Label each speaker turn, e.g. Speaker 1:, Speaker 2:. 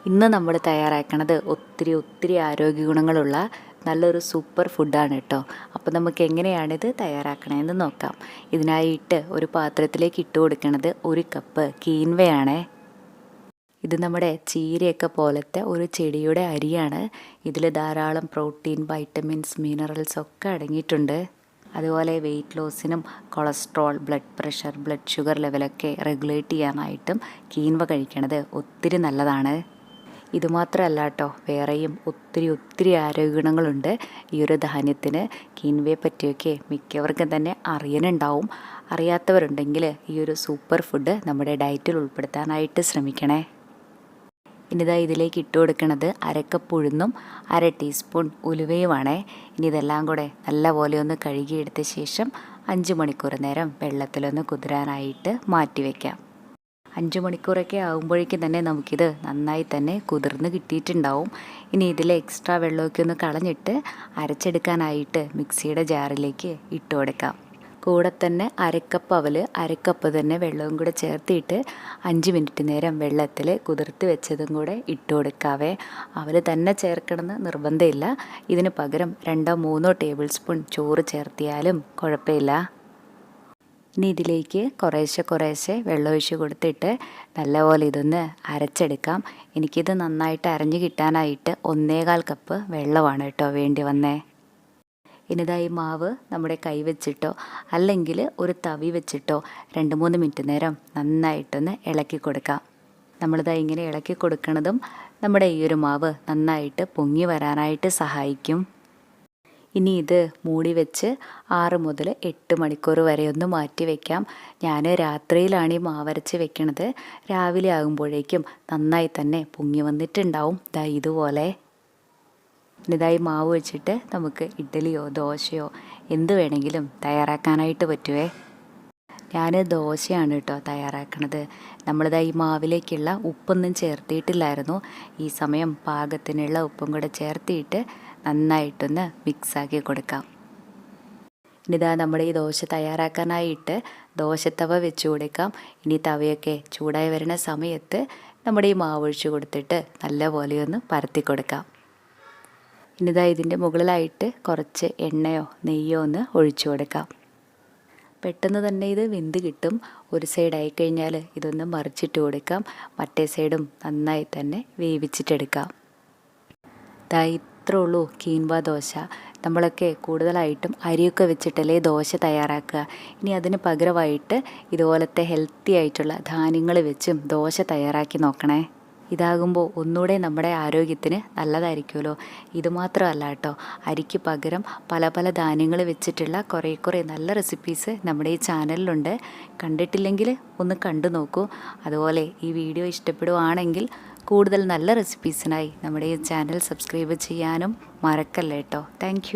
Speaker 1: ഇന്ന് നമ്മൾ തയ്യാറാക്കണത് ഒത്തിരി ആരോഗ്യ ഗുണങ്ങളുള്ള നല്ലൊരു സൂപ്പർ ഫുഡാണ് കേട്ടോ. അപ്പോൾ നമുക്ക് എങ്ങനെയാണിത് തയ്യാറാക്കണമെന്ന് നോക്കാം. ഇതിനായിട്ട് ഒരു പാത്രത്തിലേക്ക് ഇട്ട് കൊടുക്കുന്നത് 1 കപ്പ് കീൻവയാണേ. ഇത് നമ്മുടെ ചീരയൊക്കെ പോലത്തെ ഒരു ചെടിയുടെ അരിയാണ്. ഇതിൽ ധാരാളം പ്രോട്ടീൻ, വൈറ്റമിൻസ്, മിനറൽസ് ഒക്കെ അടങ്ങിയിട്ടുണ്ട്. അതുപോലെ വെയിറ്റ് ലോസിനും cholesterol, blood pressure, blood sugar ലെവലൊക്കെ റെഗുലേറ്റ് ചെയ്യാനായിട്ടും കീൻവ കഴിക്കണത് ഒത്തിരി നല്ലതാണ്. ഇതുമാത്രമല്ല കേട്ടോ, വേറെയും ഒത്തിരി ആരോഗ്യഗുണങ്ങളുണ്ട് ഈ ഒരു ധാന്യത്തിന്. കീൻവയെ പറ്റിയൊക്കെ മിക്കവർക്കും തന്നെ അറിയാനുണ്ടാവും. അറിയാത്തവരുണ്ടെങ്കിൽ ഈ ഒരു സൂപ്പർ ഫുഡ് നമ്മുടെ ഡയറ്റിൽ ഉൾപ്പെടുത്താനായിട്ട് ശ്രമിക്കണേ. ഇനിതാ ഇതിലേക്ക് ഇട്ട് കൊടുക്കുന്നത് 1/2 കപ്പ് ഉഴുന്നും 1/2 ടീസ്പൂൺ ഉലുവയുമാണേ. ഇനി ഇതെല്ലാം കൂടെ നല്ലപോലെ ഒന്ന് കഴുകിയെടുത്ത ശേഷം 5 മണിക്കൂർ നേരം വെള്ളത്തിലൊന്ന് കുതിരാനായിട്ട് മാറ്റി വയ്ക്കാം. 5 മണിക്കൂറൊക്കെ ആകുമ്പോഴേക്കും തന്നെ നമുക്കിത് നന്നായി തന്നെ കുതിർന്ന് കിട്ടിയിട്ടുണ്ടാവും. ഇനി ഇതിലെ എക്സ്ട്രാ വെള്ളമൊക്കെ ഒന്ന് കളഞ്ഞിട്ട് അരച്ചെടുക്കാനായിട്ട് മിക്സിയുടെ ജാറിലേക്ക് ഇട്ട് കൊടുക്കാം. കൂടെ തന്നെ 1/2 കപ്പ് അവല്, 1/2 കപ്പ് തന്നെ വെള്ളവും കൂടെ ചേർത്തിട്ട് 5 മിനിറ്റ് നേരം വെള്ളത്തിൽ കുതിർത്ത് വെച്ചതും കൂടെ ഇട്ട് കൊടുക്കാവേ. അവല് തന്നെ ചേർക്കണമെന്ന് നിർബന്ധമില്ല. ഇതിന് പകരം 2-3 ടേബിൾ സ്പൂൺ ചോറ് ചേർത്തിയാലും കുഴപ്പമില്ല. ഇനി ഇതിലേക്ക് കുറേശ്ശെ വെള്ളമൊഴിച്ച് കൊടുത്തിട്ട് നല്ലപോലെ ഇതൊന്ന് അരച്ചെടുക്കാം. എനിക്കിത് നന്നായിട്ട് അരഞ്ഞു കിട്ടാനായിട്ട് 1.25 കപ്പ് വെള്ളമാണ് കേട്ടോ വേണ്ടി വന്നേ. ഇനിതായി മാവ് നമ്മുടെ കൈ വെച്ചിട്ടോ അല്ലെങ്കിൽ ഒരു തവി വെച്ചിട്ടോ 2-3 മിനിറ്റ് നേരം നന്നായിട്ടൊന്ന് ഇളക്കി കൊടുക്കാം. നമ്മളിതാ ഇങ്ങനെ ഇളക്കി കൊടുക്കുന്നതും നമ്മുടെ ഈ ഒരു മാവ് നന്നായിട്ട് പൊങ്ങി വരാനായിട്ട് സഹായിക്കും. ഇനി ഇത് മൂടി വെച്ച് 6 മുതൽ 8 മണിക്കൂർ വരെ ഒന്ന് മാറ്റി വയ്ക്കാം. ഞാൻ രാത്രിയിലാണ് ഈ മാവരച്ച് വെക്കണത്. രാവിലെ ആകുമ്പോഴേക്കും നന്നായി തന്നെ പൊങ്ങി വന്നിട്ടുണ്ടാവും. ദാ ഇതുപോലെ. ഇതായി മാവ് വെച്ചിട്ട് നമുക്ക് ഇഡ്ഡലിയോ ദോശയോ എന്ത് വേണമെങ്കിലും തയ്യാറാക്കാനായിട്ട് പറ്റുവേ. ഞാൻ ദോശയാണ് കേട്ടോ തയ്യാറാക്കണത്. നമ്മളിതായി മാവിലേക്കുള്ള ഉപ്പൊന്നും ചേർത്തിയിട്ടില്ലായിരുന്നു. ഈ സമയം പാകത്തിനുള്ള ഉപ്പും കൂടെ ചേർത്തിയിട്ട് നന്നായിട്ടൊന്ന് മിക്സാക്കി കൊടുക്കാം. ഇനിതാ നമ്മുടെ ഈ ദോശ തയ്യാറാക്കാനായിട്ട് ദോശത്തവ വെച്ച് കൊടുക്കാം. ഇനി തവയൊക്കെ ചൂടായി വരുന്ന സമയത്ത് നമ്മുടെ ഈ മാവ് ഒഴിച്ച് കൊടുത്തിട്ട് നല്ലപോലെ ഒന്ന് പരത്തി കൊടുക്കാം. ഇനിതാ ഇതിൻ്റെ മുകളിലായിട്ട് കുറച്ച് എണ്ണയോ നെയ്യോ ഒന്ന് ഒഴിച്ചു കൊടുക്കാം. പെട്ടെന്ന് തന്നെ ഇത് വെന്ത് കിട്ടും. ഒരു സൈഡായി കഴിഞ്ഞാൽ ഇതൊന്ന് മറിച്ചിട്ട് കൊടുക്കാം. മറ്റേ സൈഡും നന്നായി തന്നെ വേവിച്ചിട്ടെടുക്കാം. ദാ ഇത്രേ ഉള്ളൂ കീൻവ ദോശ. നമ്മളൊക്കെ കൂടുതലായിട്ടും അരിയൊക്കെ വെച്ചിട്ടല്ലേ ദോശ തയ്യാറാക്കുക. ഇനി അതിന് പകരമായിട്ട് ഇതുപോലത്തെ ഹെൽത്തി ആയിട്ടുള്ള ധാന്യങ്ങൾ വെച്ചും ദോശ തയ്യാറാക്കി നോക്കണേ. ഇതാകുമ്പോൾ ഒന്നുകൂടെ നമ്മുടെ ആരോഗ്യത്തിന് നല്ലതായിരിക്കുമല്ലോ. ഇതുമാത്രമല്ല കേട്ടോ, അരിക്ക് പകരം പല ധാന്യങ്ങൾ വെച്ചിട്ടുള്ള കുറേ നല്ല റെസിപ്പീസ് നമ്മുടെ ഈ ചാനലിലുണ്ട്. കണ്ടിട്ടില്ലെങ്കിൽ ഒന്ന് കണ്ടു നോക്കൂ. അതുപോലെ ഈ വീഡിയോ ഇഷ്ടപ്പെടുവാണെങ്കിൽ കൂടുതൽ നല്ല റെസിപ്പീസിനായി നമ്മുടെ ഈ ചാനൽ സബ്സ്ക്രൈബ് ചെയ്യാനും മറക്കല്ലേ കേട്ടോ. താങ്ക്